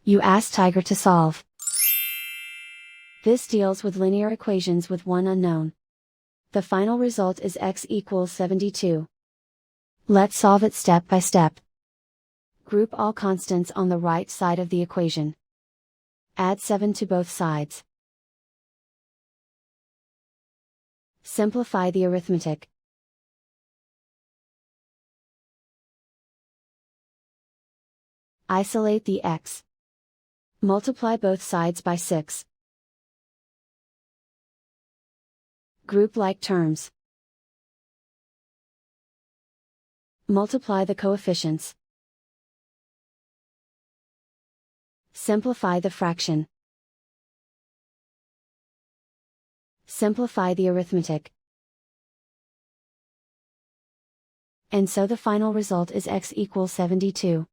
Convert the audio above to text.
You ask Tiger to solve. This deals with linear equations with one unknown. The final result is x equals 72. Let's solve it step by step. Group all constants on the right side of the equation. Add 7 to both sides. Simplify the arithmetic. Isolate the x. Multiply both sides by 6. Group like terms. Multiply the coefficients. Simplify the fraction. Simplify the arithmetic. And so the final result is x equals 72.